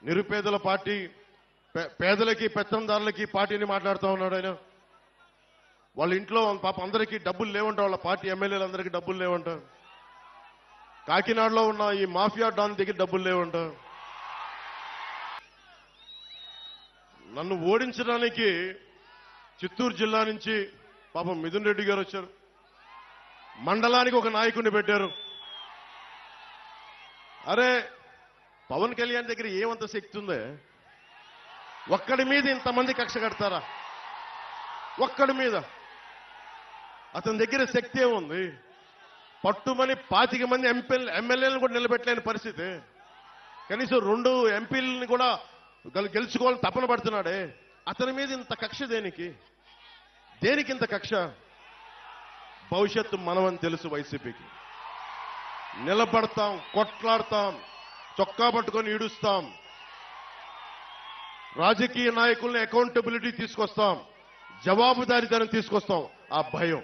నిరుపేదల పార్టీ, పేదలకి పెత్తందారులకి పార్టీని మాట్లాడుతూ ఉన్నాడు ఆయన. వాళ్ళ ఇంట్లో పాప అందరికీ డబ్బులు లేవంట, వాళ్ళ పార్టీ ఎమ్మెల్యేలందరికీ డబ్బులు లేవంట. కాకినాడలో ఉన్న ఈ మాఫియా డాన్ దగ్గర డబ్బులు లేవంట. నన్ను ఓడించడానికి చిత్తూరు జిల్లా నుంచి పాపం మిథున్ రెడ్డి గారు వచ్చారు. మండలానికి ఒక నాయకుడిని పెట్టారు. అరే పవన్ కళ్యాణ్ దగ్గర ఏమంత శక్తి ఉందే? ఒక్కడి మీద ఇంతమంది కక్ష కడతారా? ఒక్కడి మీద అతని దగ్గర శక్తి ఏముంది? పట్టుమని 25 మంది ఎమ్మెల్యేలను కూడా నిలబెట్టలేని పరిస్థితి. కనీసం 2 ఎంపీలని కూడా గెలుచుకోవాలని తపన పడుతున్నాడే. అతని మీద ఇంత కక్ష దేనికి? దేనికి ఇంత కక్ష? భవిష్యత్తు మనమని తెలుసు. వైసీపీకి నిలబడతాం, కొట్లాడతాం, చొక్కా పట్టుకొని ఈడుస్తాం, రాజకీయ నాయకుల్ని అకౌంటబిలిటీ తీసుకొస్తాం, జవాబుదారీతనం తీసుకొస్తాం. ఆ భయం